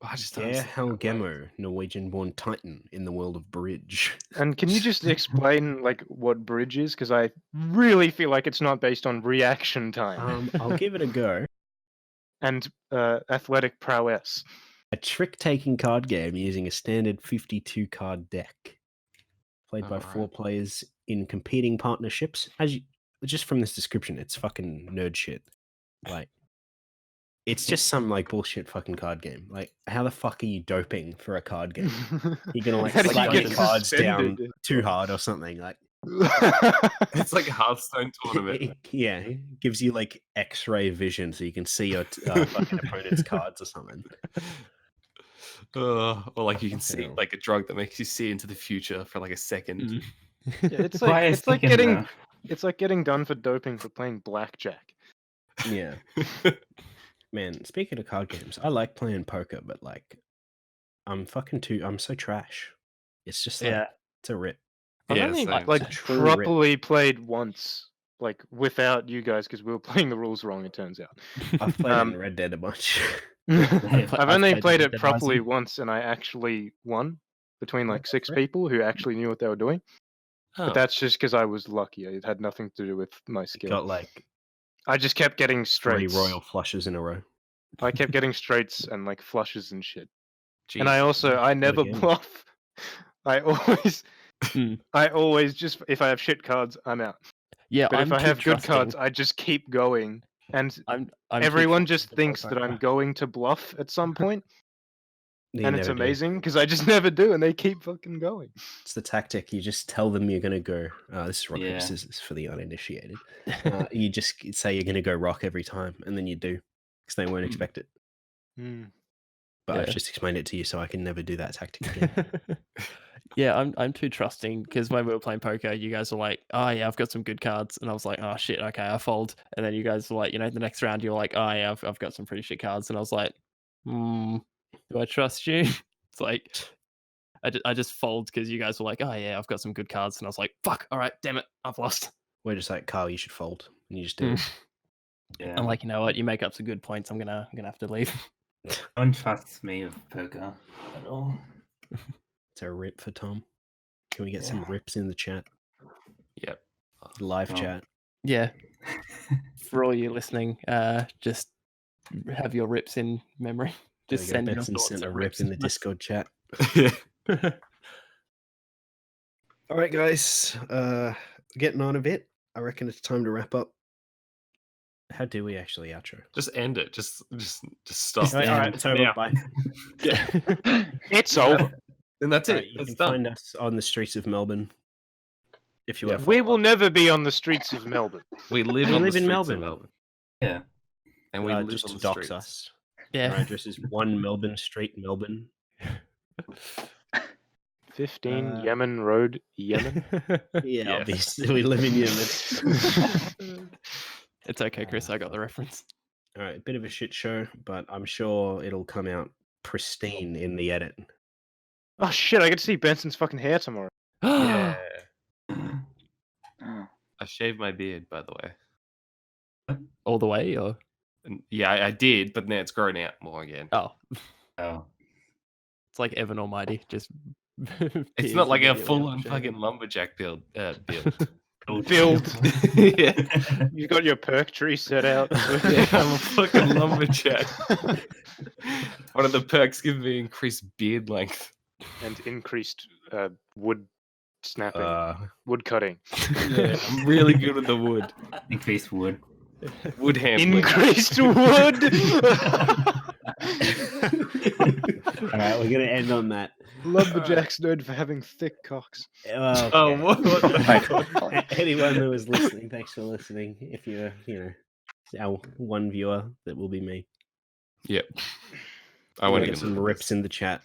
I just don't Geir understand that, like- Helgemo, Norwegian-born titan in the world of bridge. And can you just explain like what bridge is? Because I really feel like it's not based on reaction time I'll give it a go. and athletic prowess. A trick-taking card game using a standard 52-card deck, played by 4 Alright. players in competing partnerships. Just from this description, it's fucking nerd shit. Like, it's just some like bullshit fucking card game. Like, how the fuck are you doping for a card game? You're gonna like How did slap you the get cards down suspended? too hard or something. Like, It's like a Hearthstone tournament. yeah, it gives you like X-ray vision so you can see your fucking opponent's cards or something. Or like you can see Hell. like a drug that makes you see into the future for like a second. Mm. Yeah, it's Why like is it's like thinking, getting it's like getting done for doping for playing blackjack. Yeah, man. Speaking of card games, I like playing poker, but like, I'm so trash. It's just like, Yeah. it's a rip. I've Yeah, only same, like same. True rip. properly played once, like without you guys, because we were playing the rules wrong. It turns out. I've played Um, in Red Dead a bunch. I've I've only played played Red it Dead properly Rising. once, and I actually won between like go 6 for it. people who actually knew what they were doing. Oh. But that's just because I was lucky. It had nothing to do with my skill. Got like I just kept getting 3 straights. royal flushes in a row. I kept getting straights and like flushes and shit. Jesus. And I never again. bluff. I always, Hmm. I always just if I have shit cards, I'm out. Yeah, But I'm if I too have good trusting. cards, I just keep going. And I'm too everyone trusting just to play thinks that I'm poker. going to bluff at some point, You and it's never do. amazing because I just never do, and they keep fucking going. It's the tactic. You just tell them you're gonna go. This is rock paper Yeah. scissors for the uninitiated. You just say you're gonna go rock every time, and then you do, because they won't Hmm. expect it. Hmm. But I've Yeah. just explained it to you, so I can never do that tactic again. Yeah, I'm too trusting because when we were playing poker, you guys were like, "Oh yeah, I've got some good cards," and I was like, "Oh shit, okay, I fold." And then you guys were like, the next round, you're like, "Oh yeah, I've got some pretty shit cards," and I was like, "Do I trust you?" It's like I just fold because you guys were like, "Oh yeah, I've got some good cards," and I was like, "Fuck, all right, damn it, I've lost." We're just like, Carl, you should fold, and you just do. Mm. Yeah. I'm like, you know what? You make up some good points. I'm gonna have to leave. No one trusts me with poker at all. It's a rip for Tom. Can we get some Yeah. rips in the chat, Yep. live Oh. chat? Yeah, for all you listening, just have your rips in memory. Just There we go. send your Benson thoughts sent a and rip rips in the to us. Discord chat. Yeah. All right, guys. Getting on a bit. I reckon it's time to wrap up. How do we actually outro? Just end it. Just stop. All right, end. it's over. Now. Bye. It's over. And that's All it. right, you It's can done. find us on the streets of Melbourne. If you Yeah. want. We will never be on the streets of Melbourne. We live, We on live the in streets Melbourne. of Melbourne. Yeah. And we live just on to the dox streets. us. Our Yeah. address is 1 Melbourne Street, Melbourne. 15 Uh, Yemen Road, Yemen. Yeah, Yes. obviously we live in Yemen. It's okay, Chris. I got the reference. All right, bit of a shit show, but I'm sure it'll come out pristine in the edit. Oh shit! I get to see Benson's fucking hair tomorrow. Yeah. Oh, I shaved my beard, by the way. All the way, or And yeah, I did, but now it's grown out more again. oh, Oh. it's like Evan Almighty. Just It's not like a full-on fucking lumberjack build. Build. Yeah. You got your perk tree set out. Yeah, I'm a fucking lumberjack. One of the perks gives me increased beard length. And increased wood snapping, Uh, wood cutting. Yeah, I'm really good with the wood. Increased wood. Wood handling. Increased wood. All right, we're gonna end on that. Lumberjacks known for having thick cocks. Well, Oh, okay. what the Anyone who was listening, thanks for listening. If you're, our one viewer, that will be me. Yep. I I want want to to get some rips in the chat.